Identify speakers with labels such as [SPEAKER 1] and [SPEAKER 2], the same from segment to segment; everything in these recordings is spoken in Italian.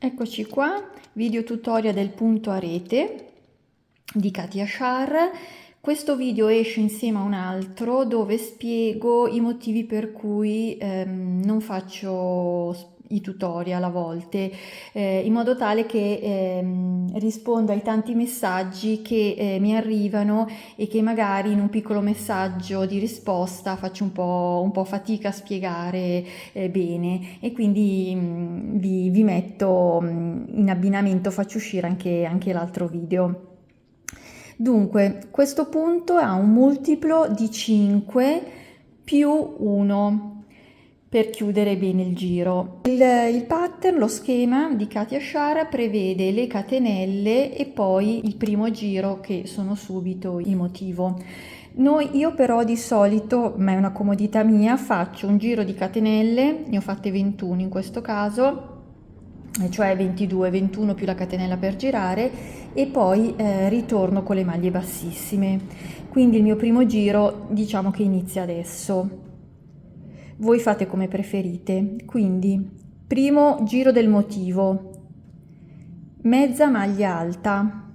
[SPEAKER 1] Eccoci qua, video tutorial del punto a rete di Katia Shar. Questo video esce insieme a un altro dove spiego i motivi per cui non faccio i tutorial a volte, in modo tale che rispondo ai tanti messaggi che mi arrivano e che magari in un piccolo messaggio di risposta faccio un po' fatica a spiegare bene, e quindi vi metto in abbinamento, faccio uscire anche l'altro video. Dunque, questo punto ha un multiplo di 5 più 1 per chiudere bene il giro. Il pattern, lo schema di Katia Shara prevede le catenelle e poi il primo giro che sono subito il motivo. Io però di solito, ma è una comodità mia, faccio un giro di catenelle, ne ho fatte 21 in questo caso, cioè 22, 21 più la catenella per girare, e poi ritorno con le maglie bassissime. Quindi il mio primo giro diciamo che inizia adesso. Voi fate come preferite. Quindi primo giro del motivo, mezza maglia alta.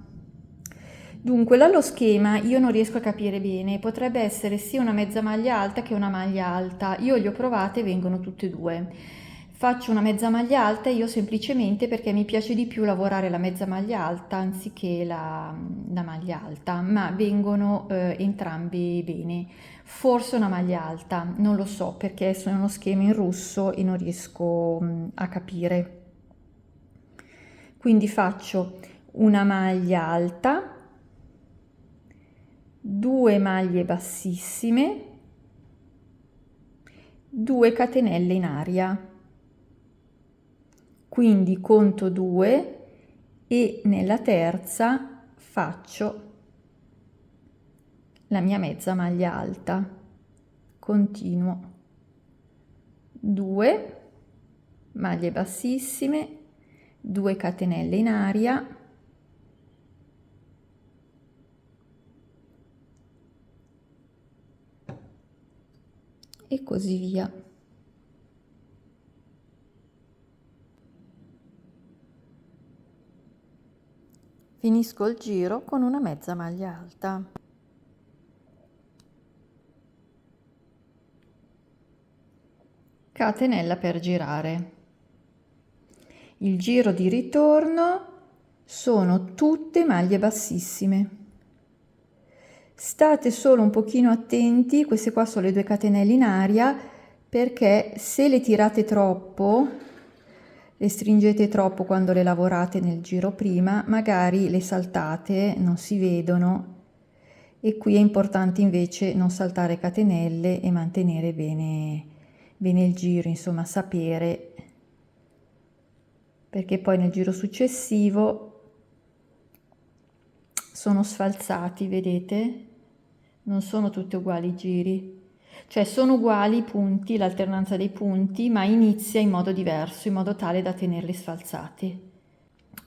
[SPEAKER 1] Dunque, dallo schema io non riesco a capire bene, potrebbe essere sia una mezza maglia alta che una maglia alta. Io le ho provate e vengono tutte e due. Faccio una mezza maglia alta io semplicemente perché mi piace di più lavorare la mezza maglia alta anziché la maglia alta, ma vengono entrambi bene. Forse una maglia alta, non lo so perché sono uno schema in russo e non riesco a capire. Quindi faccio una maglia alta, 2 maglie bassissime, 2 catenelle in aria. Quindi conto 2 e nella terza faccio la mia mezza maglia alta. Continuo. 2 maglie bassissime, 2 catenelle in aria, e così via. Finisco il giro con una mezza maglia alta. Catenella per girare. Il giro di ritorno sono tutte maglie bassissime. State solo un pochino attenti, queste qua sono le 2 catenelle in aria, perché se le tirate troppo, le stringete troppo quando le lavorate nel giro prima, magari le saltate, non si vedono, e qui è importante invece non saltare catenelle e mantenere bene il giro, insomma sapere, perché poi nel giro successivo sono sfalsati, vedete? Non sono tutti uguali i giri, cioè sono uguali i punti, l'alternanza dei punti, ma inizia in modo diverso, in modo tale da tenerli sfalsati.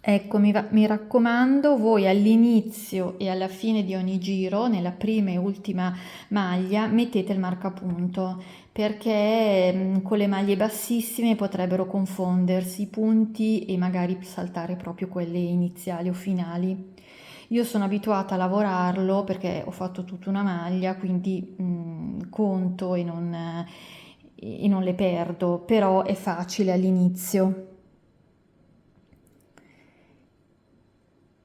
[SPEAKER 1] Ecco, mi raccomando, voi all'inizio e alla fine di ogni giro, nella prima e ultima maglia, mettete il marcapunto, perché con le maglie bassissime potrebbero confondersi i punti e magari saltare proprio quelle iniziali o finali. Io sono abituata a lavorarlo perché ho fatto tutta una maglia, quindi conto e non le perdo, però è facile all'inizio.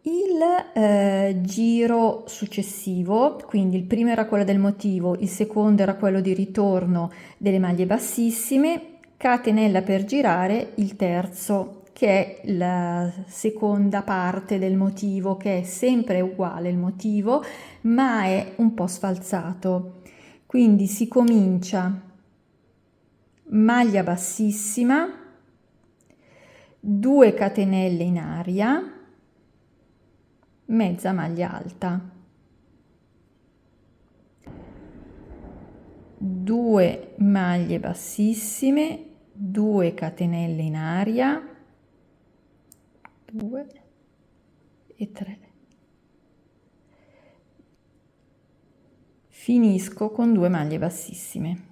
[SPEAKER 1] Il giro successivo, quindi il primo era quello del motivo, il secondo era quello di ritorno delle maglie bassissime, catenella per girare il terzo, che è la seconda parte del motivo, che è sempre uguale il motivo, ma è un po' sfalsato. Quindi si comincia maglia bassissima, 2 catenelle in aria, mezza maglia alta, 2 maglie bassissime, 2 catenelle in aria, 2 e 3. Finisco con 2 maglie bassissime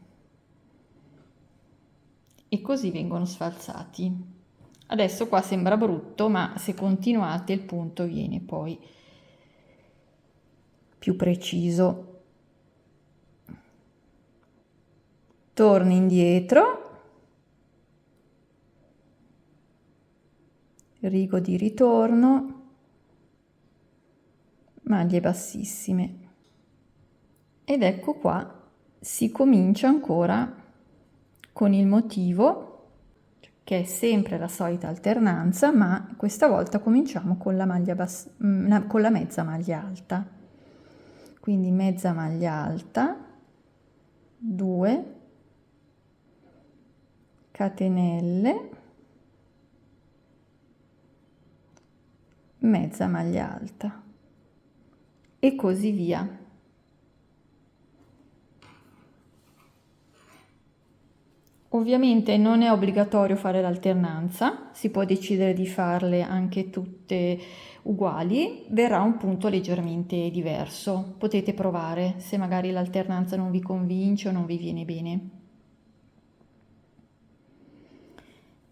[SPEAKER 1] e così vengono sfalsati. Adesso qua sembra brutto, ma se continuate il punto viene poi più preciso. Torni indietro, rigo di ritorno, maglie bassissime. Ed ecco qua, si comincia ancora con il motivo, che è sempre la solita alternanza, ma questa volta cominciamo con la maglia con la mezza maglia alta. Quindi mezza maglia alta, 2 catenelle, mezza maglia alta e così via. Ovviamente non è obbligatorio fare l'alternanza, si può decidere di farle anche tutte uguali, verrà un punto leggermente diverso. Potete provare se magari l'alternanza non vi convince o non vi viene bene.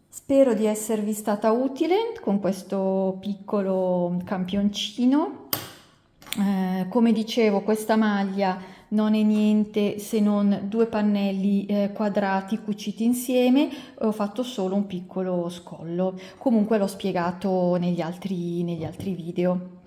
[SPEAKER 1] Spero di esservi stata utile con questo piccolo campioncino. Come dicevo, questa maglia non è niente se non 2 pannelli quadrati cuciti insieme, ho fatto solo un piccolo scollo. Comunque l'ho spiegato negli altri video.